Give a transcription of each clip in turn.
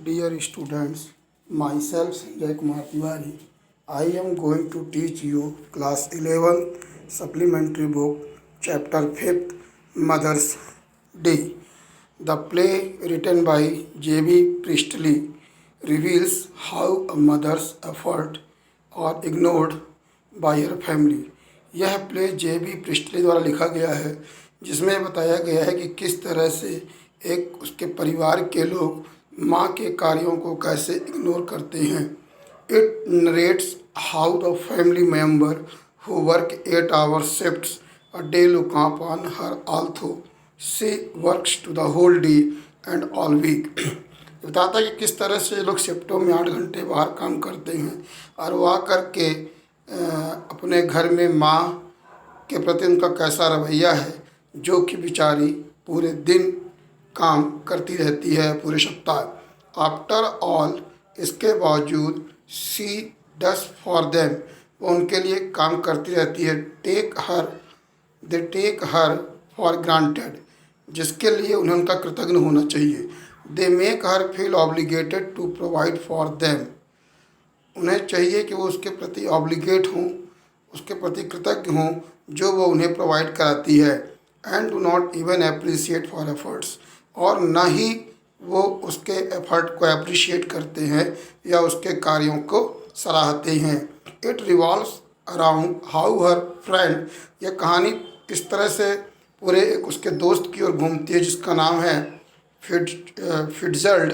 Dear students, myself Sanjay Kumar Tiwari. I am going to teach you class 11th supplementary book chapter 5th Mother's Day. The play written by J.B. Priestley reveals how a mother's effort are ignored by her family. यह play J.B. Priestly द्वारा लिखा गया है, जिसमें बताया गया है कि किस तरह से एक उसके परिवार के लोग माँ के कार्यों को कैसे इग्नोर करते हैं. It narrates how the family member who work 8 hour shifts a day look upon her although she works to the whole day and all week. बताता है कि किस तरह से लोग शिफ्टों में 8 घंटे बाहर काम करते हैं और वह करके अपने घर में माँ के प्रति उनका कैसा रवैया है, जो कि बेचारी पूरे दिन काम करती रहती है पूरे सप्ताह. आफ्टर ऑल, इसके बावजूद, सी डस फॉर देम, वो उनके लिए काम करती रहती है. They take her for granted, जिसके लिए उन्हें उनका कृतज्ञ होना चाहिए. They make her feel obligated to provide for them, उन्हें चाहिए कि वो उसके प्रति ऑब्लिगेट हों, उसके प्रति कृतज्ञ हों जो वो उन्हें प्रोवाइड कराती है. And do not even appreciate for efforts, और ना ही वो उसके एफर्ट को अप्रिशिएट करते हैं या उसके कार्यों को सराहते हैं. It revolves around how her friend, यह कहानी इस तरह से पूरे एक उसके दोस्त की ओर घूमती है जिसका नाम है फिट्जर्ल्ड,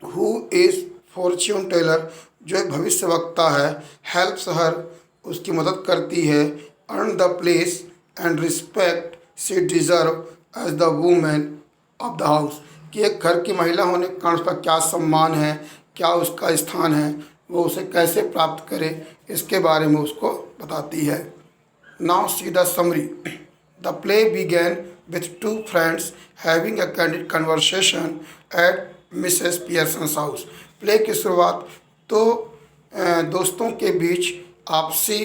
हु इज़ फॉर्च्यून टेलर, जो एक भविष्य वक्ता है. हेल्प्स हर, उसकी मदद करती है. Earn the place and respect she deserve as the women of the house, कि एक घर की महिला होने के कारण उसका क्या सम्मान है, क्या उसका स्थान है, वो उसे कैसे प्राप्त करे, इसके बारे में उसको बताती है. Now see the summary. The play began with two friends having a candid conversation at Mrs Pearson's house. Play की शुरुआत तो दोस्तों के बीच आपसी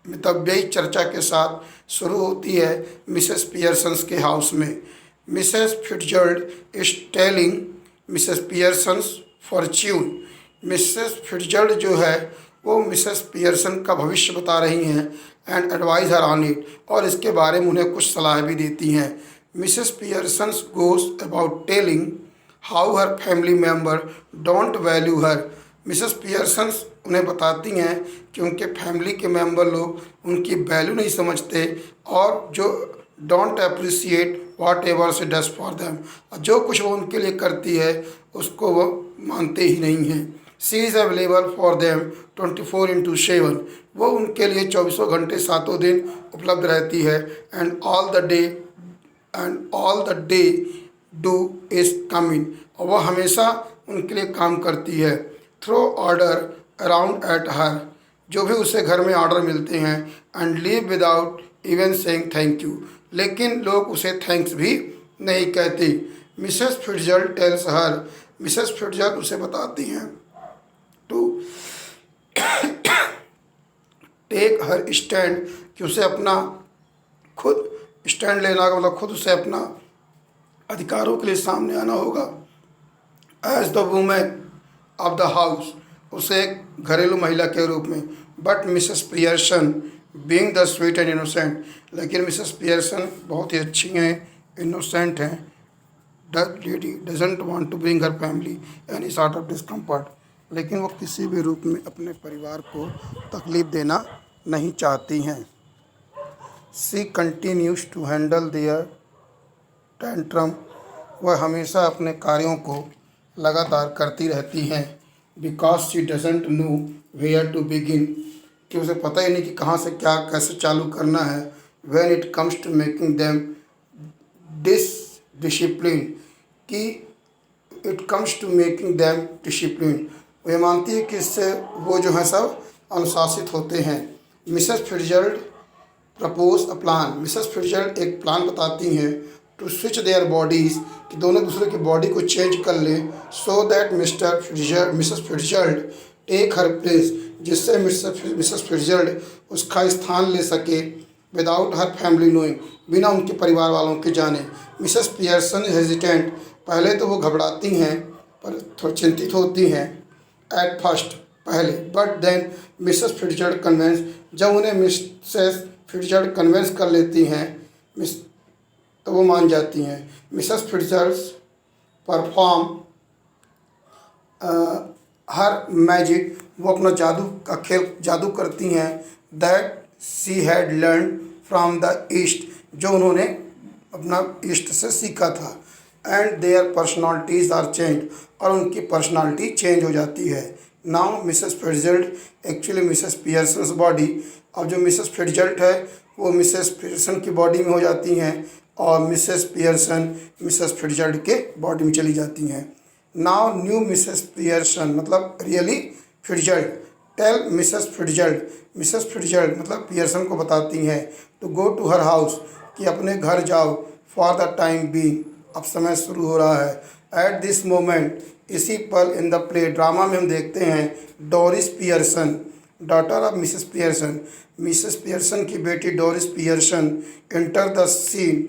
मितव्ययी चर्चा के साथ शुरू होती है मिसेस पियर्सन्स के हाउस में. Mrs Fitzgerald is telling Mrs Pearson's fortune. Mrs Fitzgerald जो है वो मिसेस पियर्सन का भविष्य बता रही हैं. And advise her on it, और इसके बारे में उन्हें कुछ सलाह भी देती हैं. Mrs Pearson's goes about telling how her family member don't value her. Mrs Pearson's उन्हें बताती हैं कि उनके फैमिली के मेंबर लोग उनकी वैल्यू नहीं समझते और जो डोंट अप्रिशिएट वाट एवर से डस फॉर देम, जो कुछ वो उनके लिए करती है उसको वो मानते ही नहीं हैं. She is available for them 24/7, वो उनके लिए 24 घंटे 7 दिन उपलब्ध रहती है. And all the day do is coming, और वह हमेशा उनके लिए काम करती है. Throw order around at her, जो भी उसे घर में ऑर्डर मिलते हैं. And leave without even saying thank you, लेकिन लोग उसे थैंक्स भी नहीं कहते. Mrs Fitzgerald tells her, Mrs Fitzgerald उसे बताती हैं टू टेक हर स्टैंड, कि उसे अपना खुद स्टैंड लेना होगा, मतलब खुद उसे अपना अधिकारों के लिए सामने आना होगा. As the women of the house, उसे एक घरेलू महिला के रूप में. But Mrs Pearson being the sweet and innocent, लेकिन मिसेस पियर्सन बहुत ही अच्छी हैं, इनोसेंट हैं. The lady doesn't want to bring her family any sort of discomfort, लेकिन वो किसी भी रूप में अपने परिवार को तकलीफ देना नहीं चाहती हैं. She continues to handle their tantrum, वह हमेशा अपने कार्यों को लगातार करती रहती हैं. Because she doesn't know where to begin, कि उसे पता ही नहीं कि कहाँ से क्या कैसे चालू करना है. When it comes to making them discipline, कि it comes to making them discipline, वह मानती है कि इससे वो जो है सब अनुशासित होते हैं. Mrs Fitzgerald propose a plan, मिसेस फिट्जर्ल्ड एक प्लान बताती हैं टू स्विच देयर बॉडीज़, कि दोनों दूसरे की बॉडी को चेंज कर लें. So that Mrs Fitzgerald take her place, जिससे मिसेस फिट्जर्ल्ड उसका स्थान ले सके. विदाउट हर फैमिली नोइंग, बिना उनके परिवार वालों के जाने. मिसेस पियर्सन हेजिटेंट, पहले तो वो घबराती हैं पर थोड़ी चिंतित होती हैं एट फर्स्ट पहले, but then Mrs Fitzgerald convince, जब उन्हें मिसेस फिट्जरल्ड कन्वेंस कर लेती हैं मिस तो वो मान जाती हैं। Mrs Fitzgerald perform her magic, वो अपना जादू का खेल जादू करती हैं, that she had learn from the East, जो उन्होंने अपना ईस्ट से सीखा था। And their personalities are change, और उनकी पर्सनालिटी चेंज हो जाती है। Now Mrs Fitzgerald actually Mrs Pearson's body, अब जो मिसेस फिट्जरल्ड है वो मिसेस पियर्सन की बॉडी में हो जाती हैं और मिसेस पियर्सन मिसेस फिट्जरल्ड के बॉडी में चली जाती हैं। नाउ न्यू मिसेस पियर्सन मतलब really Fitzgerald tell Mrs Fitzgerald, Mrs Fitzgerald मतलब पियर्सन को बताती हैं to go to her house, कि अपने घर जाओ, फॉर द टाइम बीइंग, अब समय शुरू हो रहा है। एट दिस मोमेंट, इसी पल इन द प्ले, ड्रामा में हम देखते हैं Doris Pearson daughter of Mrs Pearson की बेटी Doris Pearson enter the scene,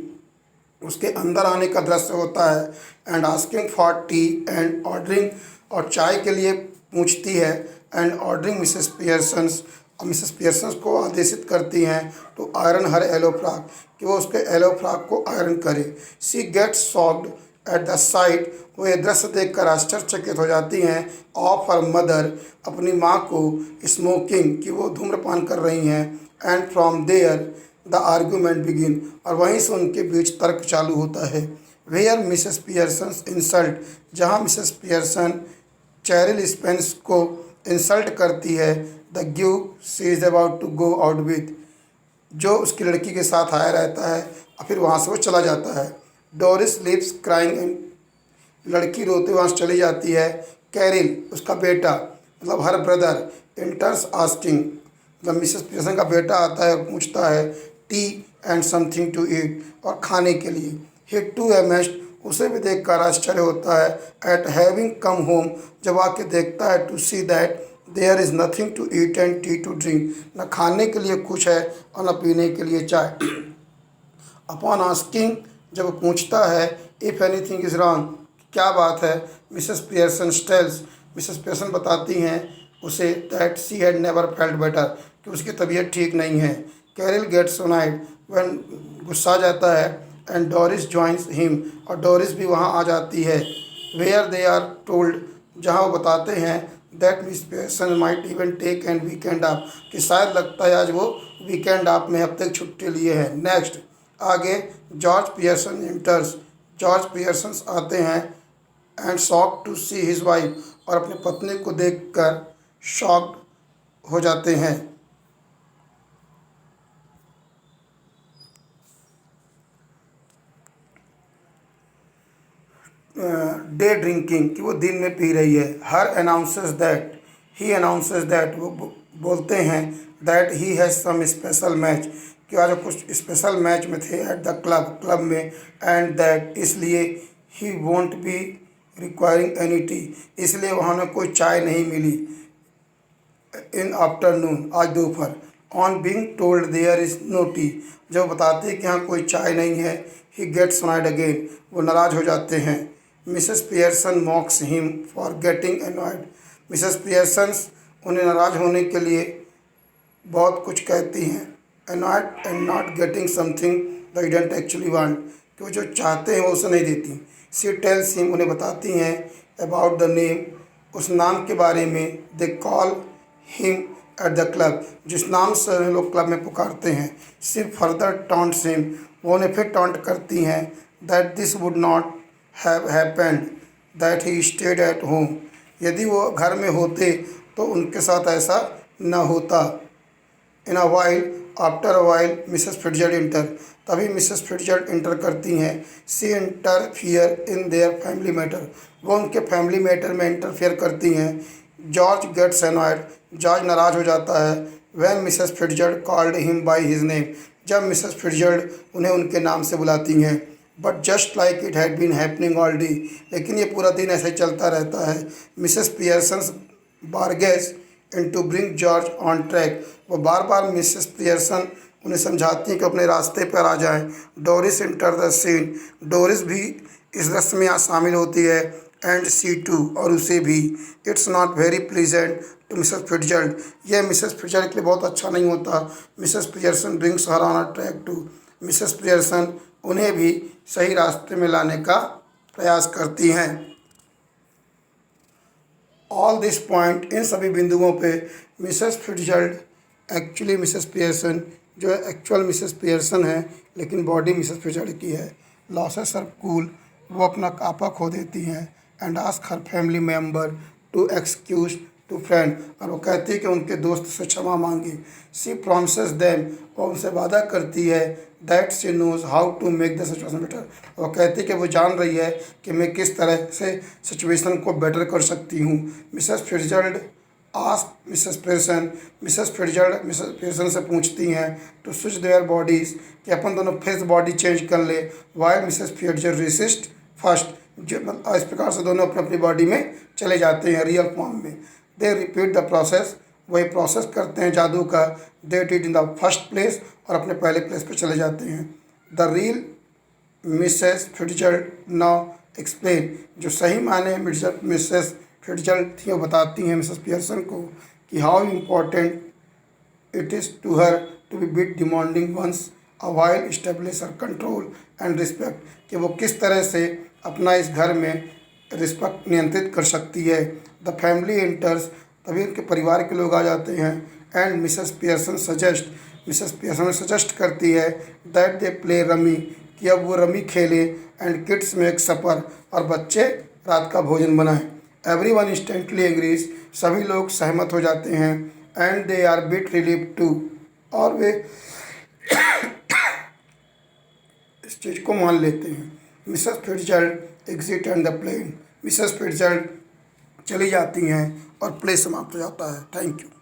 उसके अंदर आने का दृश्य होता है, and asking for tea and ordering, और चाय के लिए पूछती है, एंड ऑर्डरिंग मिसेस पियर्सन्स, और मिसेस पियर्सन्स को आदेशित करती हैं to iron her yellow frock, कि वो उसके येलो फ्रॉक को आयरन करे। She gets shocked at the sight, वो ये दृश्य देखकर आश्चर्यचकित हो जाती हैं, ऑफ हर मदर, अपनी माँ को, स्मोकिंग, कि वो धूम्रपान कर रही हैं, and from there the argument begin, और वहीं से उनके बीच तर्क चालू होता है। वेयर मिसेस पियर्सन्स इंसल्ट, जहाँ मिसेस पियर्सन चैरिल स्पेंस को इंसल्ट करती है, the give she is about to go out with, जो उसकी लड़की के साथ आया रहता है और फिर वहाँ से वो चला जाता है। डोरिस लिप्स क्राइंग एंड, लड़की रोते वहाँ से चली जाती है। कैरिल उसका बेटा मतलब हर ब्रदर इंटर्स आस्किंग, मतलब मिसेस पियर्सन का बेटा आता है, पूछता है tea and something to eat, और खाने के लिए। ही टू अमेज्ड, उसे भी देखकर आश्चर्य होता है, एट हैविंग कम होम, जब आके देखता है, to see that there is nothing to eat and tea to drink, न खाने के लिए कुछ है और न पीने के लिए चाय। अपॉन आस्किंग, जब वो पूछता है इफ़ एनीथिंग इज़ रॉन्ग, क्या बात है, Mrs Pearson tells, Mrs Pearson बताती हैं उसे that she had never felt better, कि उसकी तबीयत ठीक नहीं है। कैरिल गेट्स अनाइड व्हेन, गुस्सा जाता है, एंड डोरिस जॉइंस हिम, और डोरिस भी वहाँ आ जाती है। वेयर दे आर टोल्ड, जहाँ वो बताते हैं that Miss Pearson might even take and weekend off, कि शायद लगता है आज वो वीकेंड ऑफ में हफ्ते की छुट्टी लिए हैं। नेक्स्ट आगे George Pearson enters, George Pearson आते हैं, and shock to see his wife, और अपनी पत्नी को देखकर शॉक्ड हो जाते हैं। डे ड्रिंकिंग, कि वो दिन में पी रही है। Her announces that, he announces that, वो बोलते हैं that he has some special match, कि आज वो कुछ स्पेशल मैच में थे एट द क्लब में, एंड दैट इसलिए he won't be requiring any tea, इसलिए वहाँ ने कोई चाय नहीं मिली इन आफ्टरनून, आज दोपहर। On being told there is no tea, जब बताते हैं कि यहाँ कोई चाय नहीं है, ही गेट्स अनॉयड अगेन, वो नाराज़ हो जाते हैं। Mrs Pearson मॉक्स him for getting annoyed, Mrs Pearson उन्हें नाराज़ होने के लिए बहुत कुछ कहती हैं। Annoyed and not getting something that didn't actually want, कि वो जो चाहते हैं वो उसे नहीं देती। सी टेल्स हिम, उन्हें बताती हैं अबाउट द नेम, उस नाम के बारे में। They call him at the club, जिस नाम से वे लोग क्लब में पुकारते हैं। सी फर्दर टॉन्ट्स हिम, वो उन्हें फिर टॉन्ट करती हैं that this would not have happened that he stayed at home, यदि वो घर में होते तो उनके साथ ऐसा न होता। In a while, after a while Mrs Fitzgerald enter, तभी मिसेस फिट्जरल्ड इंटर करती हैं। She interfere in their family matter, वो उनके फैमिली मैटर में इंटरफेयर करती हैं। जॉर्ज गेट्स अनॉयड, जॉर्ज नाराज़ हो जाता है। When Mrs Fitzgerald called him by his name, जब मिसेस फिट्जरल्ड उन्हें उनके नाम से बुलाती हैं। But just like it had been happening all day, लेकिन ये पूरा दिन ऐसे चलता रहता है। Mrs Pearson barges in to bring George on track, वो बार बार मिसेस पियर्सन उन्हें समझाती हैं कि अपने रास्ते पर आ जाएं। Doris enter the scene, Doris भी इस रस्म में यहाँ शामिल होती है। एंड सी टू, और उसे भी। It's not very pleasant to Mrs Fitzgerald, यह मिसेस फिट्जरल्ड के लिए बहुत अच्छा नहीं होता। Mrs Pearson brings her on a track too, Mrs Pearson उन्हें भी सही रास्ते में लाने का प्रयास करती हैं। ऑल दिस पॉइंट, इन सभी बिंदुओं पे Mrs Fitzgerald actually Mrs Pearson, जो एक्चुअल मिसेस पियर्सन है लेकिन बॉडी मिसेस फिट्जरल्ड की है, लॉसेस हर कूल, वो अपना कापा खो देती हैं। And ask her family member to excuse to friend, और वो कहती है कि उनके दोस्त से क्षमा मांगे। सी प्रॉमिसेस देम, और उनसे वादा करती है that she knows how to make the situation better, वो कहती है कि वो जान रही है कि मैं किस तरह से सिचुएशन को बेटर कर सकती हूँ। Mrs Fitzgerald ask Mrs Pearson, Mrs Fitzgerald Mrs Pearson से पूछती हैं टू स्विच देयर बॉडीज़, कि अपन दोनों फिर से बॉडी चेंज कर ले। While Mrs Fitzgerald resist first, जो इस प्रकार से दोनों अपनी अपनी बॉडी में चले जाते हैं रियल फॉर्म में। दे रिपीट द प्रोसेस, वही प्रोसेस करते हैं जादू का। They did in the first place, और अपने पहले प्लेस पे चले जाते हैं। The real Mrs Fitzgerald now explain, जो सही माने मिसेस फिट्जरल्ड थी वो बताती हैं मिसेस पियर्सन को कि how important it is to her to be bit demanding once a while establish her control and respect, कि वो किस तरह से अपना इस घर में रिस्पेक्ट नियंत्रित कर सकती है। द फैमिली इंटर्स, तभी उनके परिवार के लोग आ जाते हैं। And Mrs Pearson suggest, Mrs Pearson suggest करती है दैट दे प्ले रमी, कि अब वो रमी खेलें। एंड किड्स मेक सपर, और बच्चे रात का भोजन बनाएं। एवरीवन इंस्टेंटली एग्रीज, सभी लोग सहमत हो जाते हैं। And they are bit relieve too, और वे इस चीज़ को मान लेते हैं। Mrs Fitzgerald exit and the plane, Mrs Fitzgerald चली जाती हैं और प्ले समाप्त हो जाता है। Thank you.